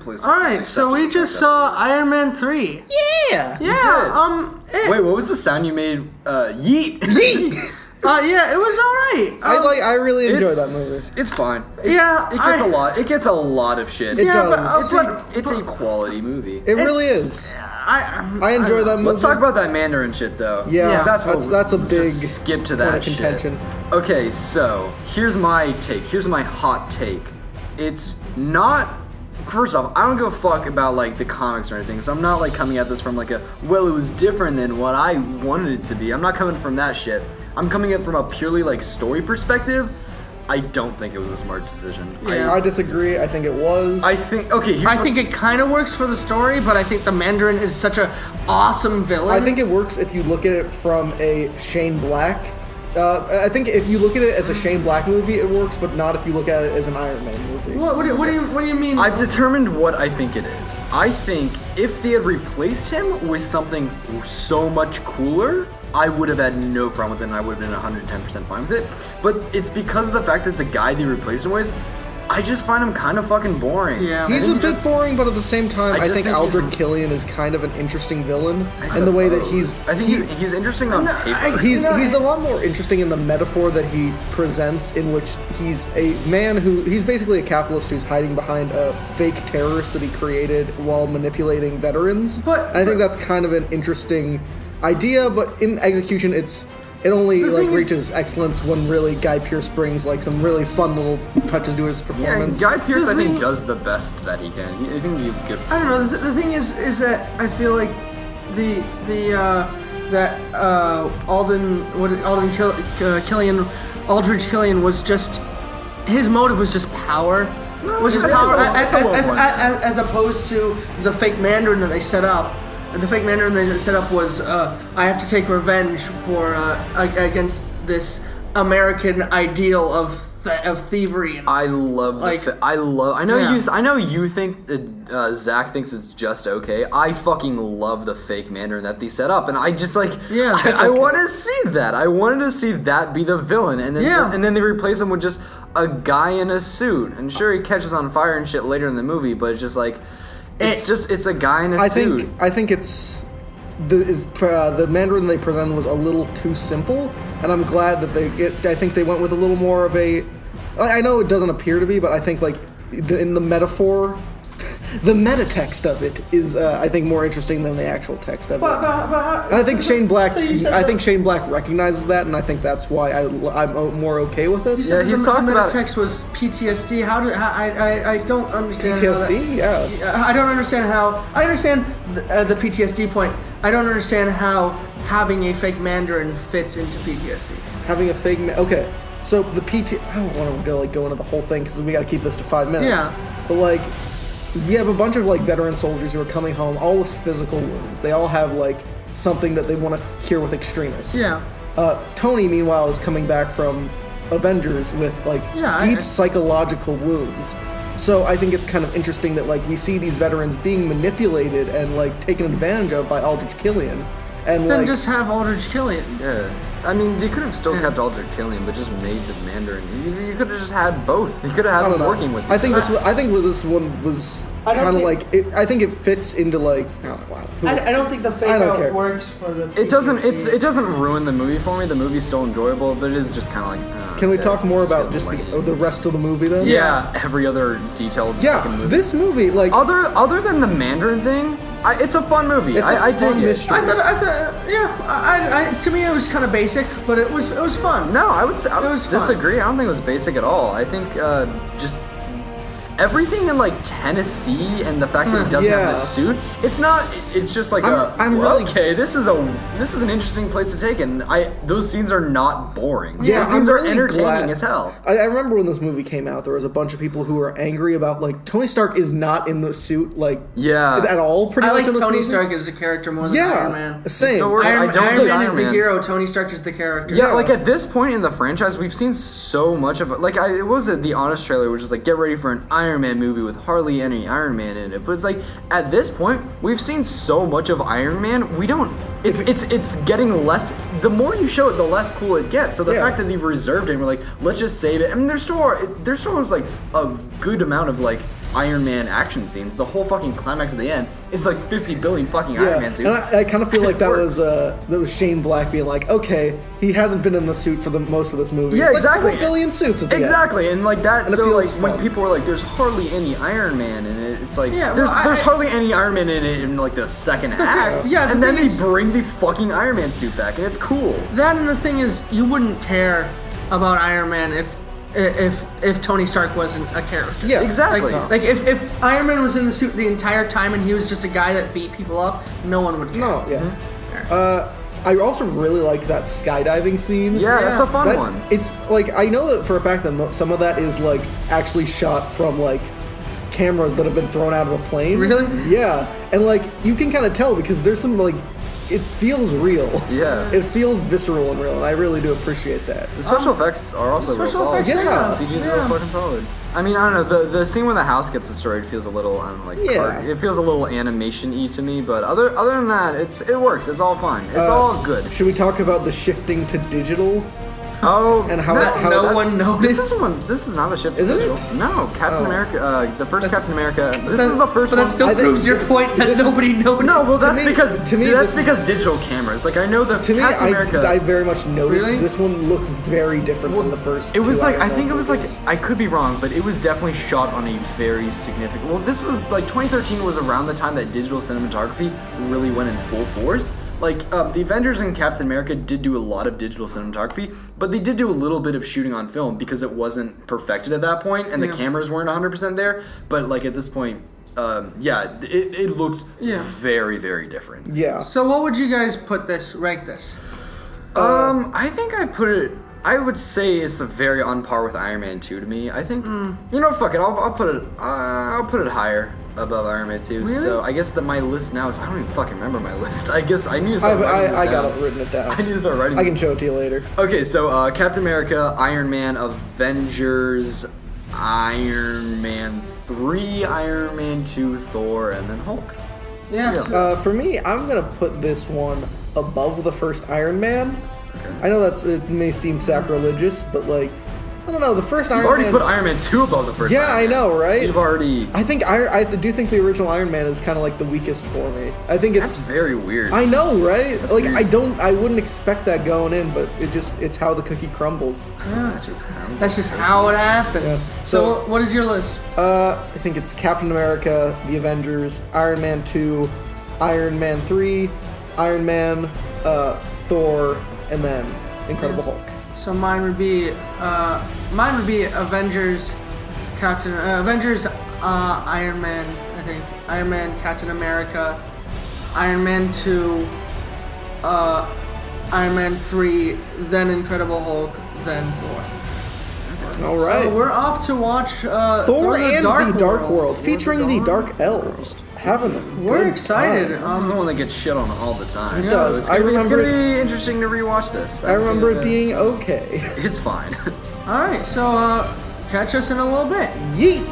replace it. All right, so we just saw Iron Man 3. Yeah. Yeah. Wait, what was the sound you made? Yeet. Yeet. Yeah, it was all right. I really enjoy that movie. It's fine. It gets a lot of shit. It does. It's a quality movie. It really is. I enjoy that movie. Let's talk about that Mandarin shit, though. Yeah, that's a big skip to that point of contention. Shit. Okay, so here's my take. Here's my hot take. It's not. First off, I don't give a fuck about like the comics or anything, so I'm not like coming at this from like it was different than what I wanted it to be. I'm not coming from that shit. I'm coming at it from a purely like story perspective. I don't think it was a smart decision. Yeah, I disagree. I think it was. I think it kind of works for the story, but I think the Mandarin is such an awesome villain. I think it works if you look at it from a Shane Black. I think if you look at it as a Shane Black movie, it works, but not if you look at it as an Iron Man movie. What do you mean? I've determined what I think it is. I think if they had replaced him with something so much cooler, I would have had no problem with it, and I would have been 110% fine with it. But it's because of the fact that the guy they replaced him with, I just find him kind of fucking boring. Yeah, he's a bit boring, but at the same time, I think Aldrich Killian is kind of an interesting villain in the way that he's interesting on paper. He's a lot more interesting in the metaphor that he presents, in which he's a man he's basically a capitalist who's hiding behind a fake terrorist that he created while manipulating veterans. I think that's kind of an interesting idea, but in execution, it only reaches excellence when really Guy Pearce brings like some really fun little touches to his performance. Yeah, Guy Pearce I think does the best that he can. I think he gives good. I don't know. The thing is that I feel like Aldrich Killian was just, his motive was just power. As opposed to the fake Mandarin that they set up. The fake Mandarin they set up was, I have to take revenge against this American ideal of thievery. And, I love I know you think that Zach thinks it's just okay. I fucking love the fake Mandarin that they set up, and I just I want to see that. I wanted to see that be the villain, and then they replace him with just a guy in a suit. And sure, he catches on fire and shit later in the movie, but it's just like. It's a guy in a suit. I think it's the Mandarin they presented was a little too simple, and I'm glad that I think they went with a little more of a. I know it doesn't appear to be, but I think in the metaphor, the meta text of it is I think more interesting than the actual text of it. And I think Shane Black. Shane Black recognizes that, and I think that's why I'm more okay with it. You said the meta text was PTSD. I don't understand. PTSD, yeah. I don't understand how. I understand the PTSD point. I don't understand how having a fake Mandarin fits into PTSD. Having a fake okay. So the I don't want to go into the whole thing because we got to keep this to 5 minutes. Yeah. But you have a bunch of veteran soldiers who are coming home, all with physical wounds. They all have something that they want to cure with extremists. Yeah. Tony, meanwhile, is coming back from Avengers with deep psychological wounds. So I think it's kind of interesting that we see these veterans being manipulated and taken advantage of by Aldrich Killian. And then just have Aldrich Killian. Yeah. I mean, they could have still kept Aldrich Killian, but just made the Mandarin. You could have just had both. You could have had them working with. I think this one was kind of I think it fits into I don't think the fake out works for the. It doesn't. It doesn't ruin the movie for me. The movie's still enjoyable, but it is just kind of Can we talk more about just the rest of the movie then? Yeah, every other detailed. fucking movie. This movie other than the Mandarin thing. It's a fun movie. I dig mystery. To me it was kind of basic, but it was fun. No, I would disagree. I don't think it was basic at all. I think just everything in Tennessee and the fact that he doesn't have the suit. It's not. It's just okay. This is an interesting place to take, and those scenes are not boring. Yeah, those scenes are entertaining as hell. I remember when this movie came out, there was a bunch of people who were angry about Tony Stark is not in the suit at all. Pretty much in this Tony movie. Stark as a character more than Iron Man. Same. Iron Man is the hero. Tony Stark is the character. Yeah, at this point in the franchise, we've seen so much of it. What was it? The Honest trailer, which is get ready for an Iron Man movie with hardly any Iron Man in it. But it's at this point, we've seen so much of Iron Man, we don't it's getting less. The more you show it, the less cool it gets. So the fact that they've reserved it, and we're like, let's just save it. I mean, there still was like a good amount of like Iron Man action scenes. The whole fucking climax at the end is like 50 billion fucking Iron Man suits. And I kind of feel like that was Shane Black being like, okay, he hasn't been in the suit for the most of this movie. Yeah, exactly. Let's put a billion suits at the end. Exactly, and like that. And so like fun. when people were like, "There's hardly any Iron Man in it," it's like there's hardly any Iron Man in it in like the second act. Yeah, and then they bring the fucking Iron Man suit back, and it's cool. That and the thing is, you wouldn't care about Iron Man if Tony Stark wasn't a character. Yeah, exactly. Like if Iron Man was in the suit the entire time and he was just a guy that beat people up, no one would care. No, yeah. Mm-hmm. I also really like that skydiving scene. Yeah, that's a fun one. It's like, I know that for a fact that some of that is like actually shot from like cameras that have been thrown out of a plane. Really? Yeah, and like you can kind of tell because there's some like, it feels real. Yeah. It feels visceral and real, and I really do appreciate that. The special effects are also real solid. Yeah. CG's real fucking solid. I mean, I don't know, the scene when the house gets destroyed feels a little, it feels a little animation-y to me, but other than that, it works. It's all fine. It's all good. Should we talk about the shifting to digital? Oh, and how no one noticed. This is not the shift. Isn't digital. it? No, Captain America. The first Captain America. This is the first but one. That still proves your point that nobody noticed. No, well, that's because because digital cameras. Like I know the to Captain me, America. I very much noticed Really? this one looks very different from the first. It was two like Iron I think Man it was like movies. I could be wrong, but it was definitely shot on a very significant. Well, this was like 2013 was around the time that digital cinematography really went in full force. Like, the Avengers and Captain America did do a lot of digital cinematography, but they did do a little bit of shooting on film because it wasn't perfected at that point, and the cameras weren't 100% there. But, like, at this point, it looked very, very different. Yeah. So what would you guys rank this? I think I would say it's a very on par with Iron Man 2 to me. I think, you know, fuck it, I'll put it higher above Iron Man 2. Really? So I guess that my list now is, I don't even fucking remember my list. I guess I need to I start writing this got down. it written it down. I need to start writing I can show it to you later. Okay, so Captain America, Iron Man, Avengers, Iron Man 3, Iron Man 2, Thor, and then Hulk. Yes. For me, I'm gonna put this one above the first Iron Man. Okay. I know it may seem sacrilegious, but like, I don't know, the first Iron Man... You've already put Iron Man 2 above the first Iron Man. Yeah, I know, right? So you've already... I do think the original Iron Man is kind of like the weakest for me. I think it's... That's very weird. I know, right? That's like, weird. I wouldn't expect that going in, but it's how the cookie crumbles. Yeah. That's just how it happens. Yeah. So what is your list? I think it's Captain America, The Avengers, Iron Man 2, Iron Man 3, Iron Man, Thor, and then Incredible Hulk. So mine would be Avengers, Iron Man, I think. Iron Man, Captain America, Iron Man 2, Iron Man 3, then Incredible Hulk, then Thor. All right. So we're off to watch Thor and the Dark World, Thor featuring the Dark Elves. Having a We're good excited. time. This is the one that gets shit on all the time. It does. So it's gonna be interesting to rewatch this. I remember it being okay. It's fine. All right, so catch us in a little bit. Yeet!